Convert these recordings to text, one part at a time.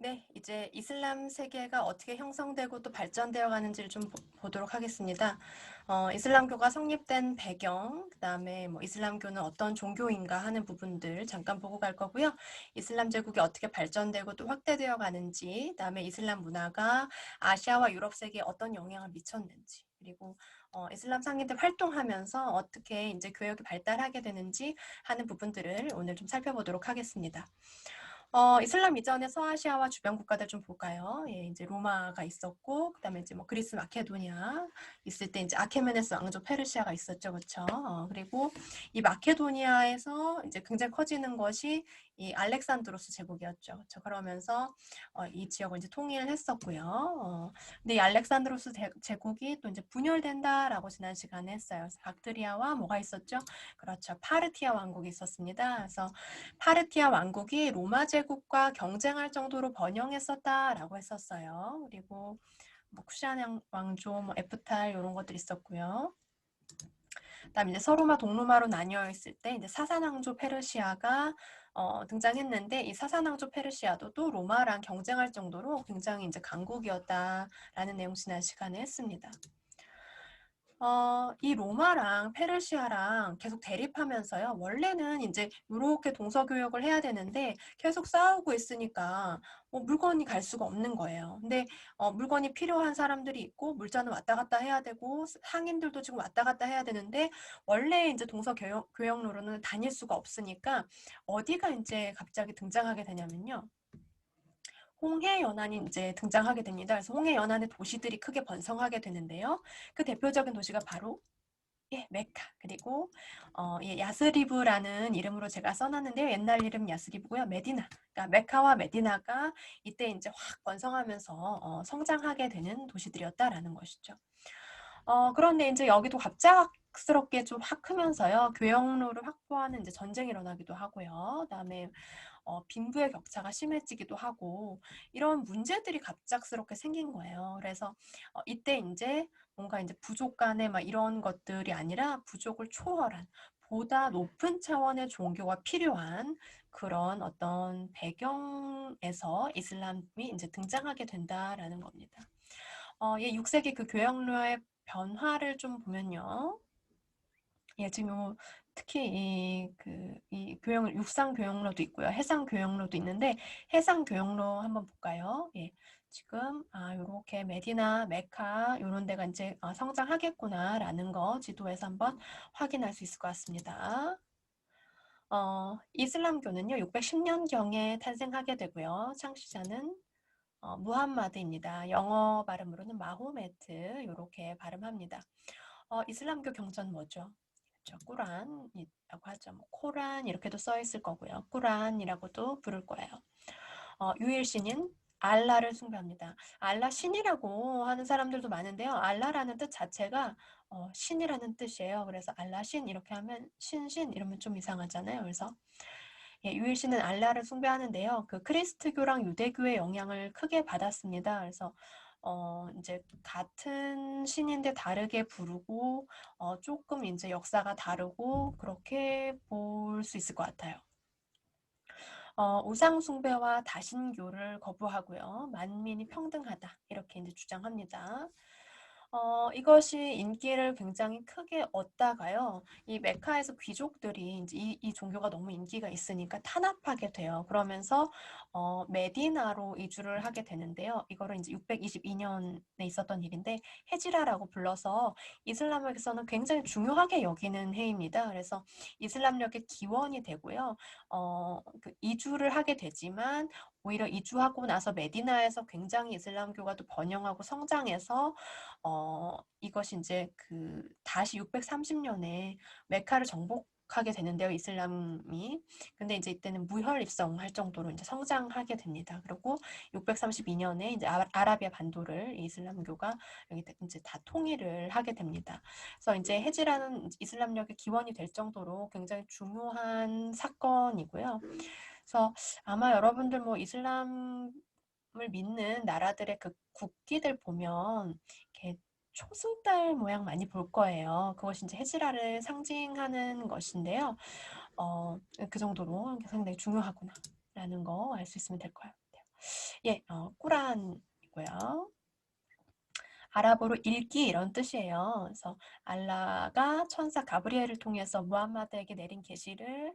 네, 이제 이슬람 세계가 어떻게 형성되고 또 발전되어 가는지를 좀 보도록 하겠습니다. 이슬람교가 성립된 배경, 그다음에 뭐 이슬람교는 어떤 종교인가 하는 부분들 잠깐 보고 갈 거고요. 이슬람 제국이 어떻게 발전되고 또 확대되어 가는지, 그다음에 이슬람 문화가 아시아와 유럽 세계에 어떤 영향을 미쳤는지, 그리고 이슬람 상인들 활동하면서 어떻게 이제 교역이 발달하게 되는지 하는 부분들을 오늘 좀 살펴보도록 하겠습니다. 이슬람 이전의 서아시아와 주변 국가들 좀 볼까요? 예, 이제 로마가 있었고, 그다음에 이제 뭐 그리스 마케도니아 있을 때 이제 아케메네스 왕조 페르시아가 있었죠, 그렇죠? 그리고 이 마케도니아에서 이제 굉장히 커지는 것이 이 알렉산드로스 제국이었죠, 그렇죠? 그러면서 이 지역을 이제 통일했었고요. 근데 이 알렉산드로스 제국이 또 이제 분열된다라고 지난 시간에 했어요. 그래서 박트리아와 뭐가 있었죠? 그렇죠, 파르티아 왕국이 있었습니다. 그래서 파르티아 왕국이 로마 제국과 경쟁할 정도로 번영했었다라고 했었어요. 그리고 뭐 쿠시안 왕조, 뭐 에프탈 이런 것들이 있었고요. 그다음 이제 서로마 동로마로 나뉘어 있을 때 이제 사사왕조 페르시아가 등장했는데 이 사사왕조 페르시아도 또 로마랑 경쟁할 정도로 굉장히 이제 강국이었다라는 내용 지난 시간에 했습니다. 이 로마랑 페르시아랑 계속 대립하면서요. 원래는 이제 이렇게 동서교역을 해야 되는데 계속 싸우고 있으니까 물건이 갈 수가 없는 거예요. 근데 물건이 필요한 사람들이 있고 물자는 왔다 갔다 해야 되고 상인들도 지금 왔다 갔다 해야 되는데 원래 이제 동서교역로로는 다닐 수가 없으니까 어디가 이제 갑자기 등장하게 되냐면요. 홍해 연안이 이제 등장하게 됩니다. 그래서 홍해 연안의 도시들이 크게 번성하게 되는데요. 그 대표적인 도시가 바로 예, 메카. 그리고 예, 야스리브라는 이름으로 제가 써놨는데요. 옛날 이름 야스리브고요. 메디나. 그러니까 메카와 메디나가 이때 이제 확 번성하면서 성장하게 되는 도시들이었다라는 것이죠. 그런데 이제 여기도 갑작스럽게 좀 확 크면서요. 교역로를 확보하는 이제 전쟁이 일어나기도 하고요. 그다음에 빈부의 격차가 심해지기도 하고 이런 문제들이 갑작스럽게 생긴 거예요. 그래서 이때 이제 뭔가 이제 부족 간의 막 이런 것들이 아니라 부족을 초월한 보다 높은 차원의 종교가 필요한 그런 어떤 배경에서 이슬람이 이제 등장하게 된다라는 겁니다. 예, 6세기 그 교역로의 변화를 좀 보면요. 예, 지금 특히 이 교역, 육상 교역로도 있고요. 해상 교역로도 있는데, 해상 교역로 한번 볼까요? 예, 지금, 요렇게 메디나, 메카, 요런 데가 이제 성장하겠구나라는 거 지도에서 한번 확인할 수 있을 것 같습니다. 이슬람교는요, 610년경에 탄생하게 되고요. 창시자는 무함마드입니다. 영어 발음으로는 마호메트, 요렇게 발음합니다. 이슬람교 경전 뭐죠? 그렇죠. 꾸란이라고 하죠. 뭐 코란 이렇게도 써 있을 거고요. 꾸란이라고도 부를 거예요. 유일신인 알라를 숭배합니다. 알라 신이라고 하는 사람들도 많은데요. 알라라는 뜻 자체가 신이라는 뜻이에요. 그래서 알라 신 이렇게 하면 신신 이러면 좀 이상하잖아요. 그래서 예, 유일신은 알라를 숭배하는데요. 그 크리스트교랑 유대교의 영향을 크게 받았습니다. 그래서 이제 같은 신인데 다르게 부르고 조금 이제 역사가 다르고 그렇게 볼 수 있을 것 같아요. 우상 숭배와 다신교를 거부하고요. 만민이 평등하다 이렇게 이제 주장합니다. 이것이 인기를 굉장히 크게 얻다가요. 이 메카에서 귀족들이 이제 이 종교가 너무 인기가 있으니까 탄압하게 돼요. 그러면서 메디나로 이주를 하게 되는데요. 이거를 이제 622년에 있었던 일인데 헤지라라고 불러서 이슬람에서는 굉장히 중요하게 여기는 해입니다. 그래서 이슬람력의 기원이 되고요. 그 이주를 하게 되지만 오히려 이주하고 나서 메디나에서 굉장히 이슬람교가 또 번영하고 성장해서 이것이 이제 그 다시 630년에 메카를 정복하게 되는데요, 이슬람이. 근데 이제 이때는 무혈 입성할 정도로 이제 성장하게 됩니다. 그리고 632년에 이제 아라비아 반도를 이슬람교가 여기 이제 다 통일을 하게 됩니다. 그래서 이제 헤지라는 이슬람력의 기원이 될 정도로 굉장히 중요한 사건이고요. 그래서 아마 여러분들 뭐 이슬람을 믿는 나라들의 그 국기들 보면 이렇게 초승달 모양 많이 볼 거예요. 그것이 이제 헤지라를 상징하는 것인데요. 그 정도로 상당히 중요하구나라는 거 알 수 있으면 될 것 같아요. 예, 꾸란이고요. 아랍어로 읽기 이런 뜻이에요. 그래서 알라가 천사 가브리엘을 통해서 무함마드에게 내린 계시를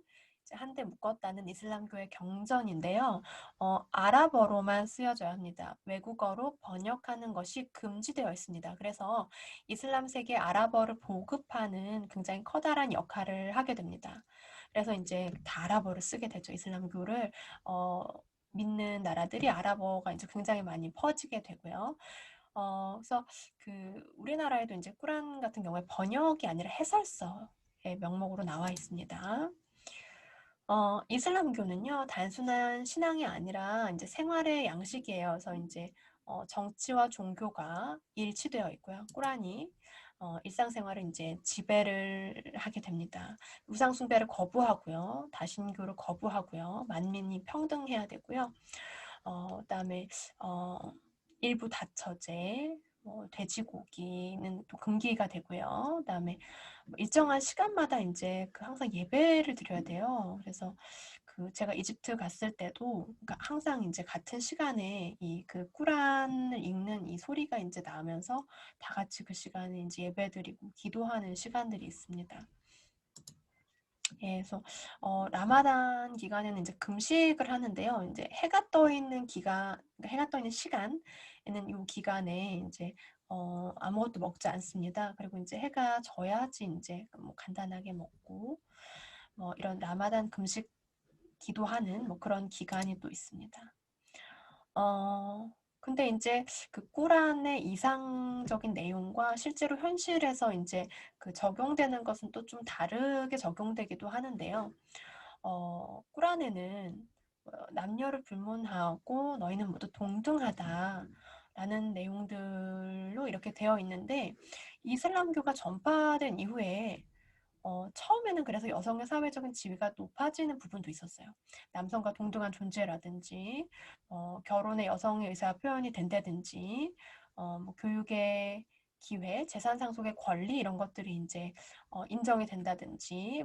한데 묶었다는 이슬람교의 경전인데요. 아랍어로만 쓰여져야 합니다. 외국어로 번역하는 것이 금지되어 있습니다. 그래서 이슬람 세계 아랍어를 보급하는 굉장히 커다란 역할을 하게 됩니다. 그래서 이제 다 아랍어를 쓰게 되죠. 이슬람교를 믿는 나라들이 아랍어가 이제 굉장히 많이 퍼지게 되고요. 그래서 우리나라에도 이제 꾸란 같은 경우에 번역이 아니라 해설서의 명목으로 나와 있습니다. 이슬람교는요, 단순한 신앙이 아니라 이제 생활의 양식이에요. 그래서 이제 정치와 종교가 일치되어 있고요. 꾸란이 일상생활을 이제 지배를 하게 됩니다. 우상숭배를 거부하고요. 다신교를 거부하고요. 만민이 평등해야 되고요. 그다음에 어, 일부 다처제, 돼지고기는 또 금기가 되고요. 그다음에 일정한 시간마다 이제 항상 예배를 드려야 돼요. 그래서 제가 이집트 갔을 때도 그러니까 항상 이제 같은 시간에 꾸란을 읽는 이 소리가 이제 나면서 다 같이 그 시간에 이제 예배드리고 기도하는 시간들이 있습니다. 예, 그래서 라마단 기간에는 이제 금식을 하는데요. 이제 해가 떠 있는 기간, 그러니까 해가 떠 있는 시간에는 이 기간에 이제 아무것도 먹지 않습니다. 그리고 이제 해가 져야지 이제 뭐 간단하게 먹고 이런 라마단 금식 기도하는 그런 기간이 또 있습니다. 근데 이제 꾸란의 이상적인 내용과 실제로 현실에서 이제 적용되는 것은 또 좀 다르게 적용되기도 하는데요. 꾸란에는 남녀를 불문하고 너희는 모두 동등하다라는 내용들로 이렇게 되어 있는데 이슬람교가 전파된 이후에 처음에는 그래서 여성의 사회적인 지위가 높아지는 부분도 있었어요. 남성과 동등한 존재라든지, 결혼에 여성의 의사 표현이 된다든지, 뭐 교육의 기회, 재산 상속의 권리 이런 것들이 이제 인정이 된다든지,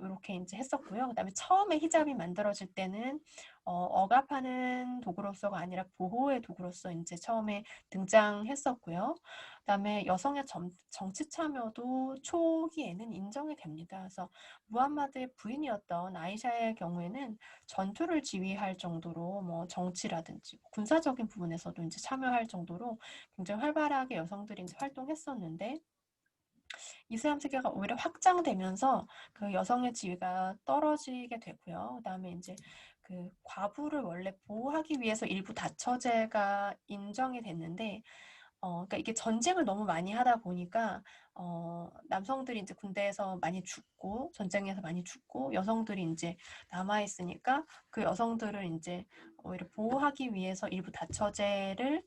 이렇게 이제 했었고요. 그다음에 처음에 히잡이 만들어질 때는 억압하는 도구로서가 아니라 보호의 도구로서 이제 처음에 등장했었고요. 그다음에 여성의 정치 참여도 초기에는 인정이 됩니다. 그래서 무함마드의 부인이었던 아이샤의 경우에는 전투를 지휘할 정도로 정치라든지 군사적인 부분에서도 이제 참여할 정도로 굉장히 활발하게 여성들이 이제 활동했었는데 이슬람 세계가 오히려 확장되면서 여성의 지위가 떨어지게 되고요. 그다음에 이제 과부를 원래 보호하기 위해서 일부 다처제가 인정이 됐는데 그러니까 이게 전쟁을 너무 많이 하다 보니까 남성들이 이제 군대에서 많이 죽고 전쟁에서 많이 죽고 여성들이 이제 남아 있으니까 그 여성들을 이제 오히려 보호하기 위해서 일부 다처제를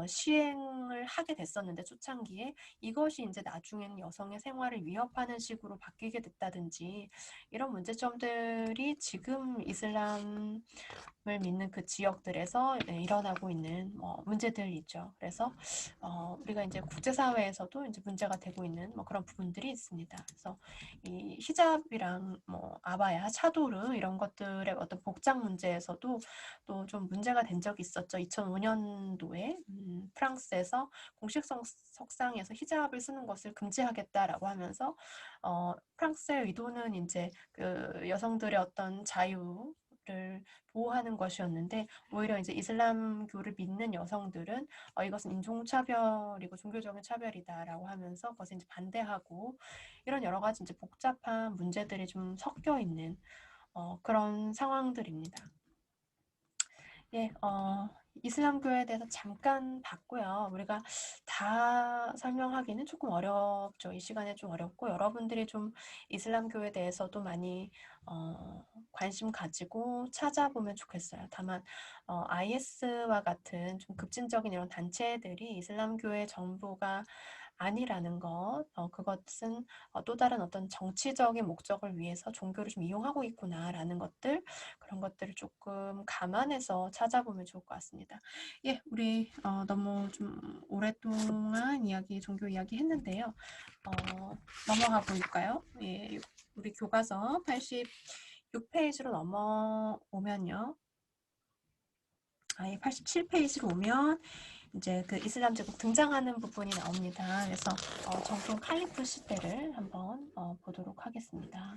시행을 하게 됐었는데 초창기에 이것이 이제 나중에는 여성의 생활을 위협하는 식으로 바뀌게 됐다든지 이런 문제점들이 지금 이슬람을 믿는 그 지역들에서 일어나고 있는 문제들이죠. 그래서 우리가 이제 국제사회에서도 이제 문제가 되고 있는 그런 부분들이 있습니다. 그래서 이 히잡이랑 아바야, 차도르 이런 것들의 어떤 복장 문제에서도 또 좀 문제가 된 적이 있었죠. 2005년도에 프랑스에서 공식 석상에서 히잡을 쓰는 것을 금지하겠다라고 하면서 프랑스의 의도는 이제 여성들의 어떤 자유를 보호하는 것이었는데 오히려 이제 이슬람교를 믿는 여성들은 이것은 인종차별이고 종교적인 차별이다라고 하면서 그것을 이제 반대하고 이런 여러 가지 이제 복잡한 문제들이 좀 섞여 있는 그런 상황들입니다. 예, 이슬람교에 대해서 잠깐 봤고요. 우리가 다 설명하기는 조금 어렵죠. 이 시간에 좀 어렵고 여러분들이 좀 이슬람교에 대해서도 많이 관심 가지고 찾아보면 좋겠어요. 다만 IS와 같은 좀 급진적인 이런 단체들이 이슬람교의 전부가 아니라는 것, 그것은 또 다른 어떤 정치적인 목적을 위해서 종교를 좀 이용하고 있구나라는 것들, 그런 것들을 조금 감안해서 찾아보면 좋을 것 같습니다. 예, 우리 너무 좀 오랫동안 종교 이야기 했는데요. 넘어가 볼까요? 예, 우리 교과서 86페이지로 넘어오면요. 아예 87페이지로 오면 이제 그 이슬람 제국 등장하는 부분이 나옵니다. 그래서 정통 칼리프 시대를 한번 보도록 하겠습니다.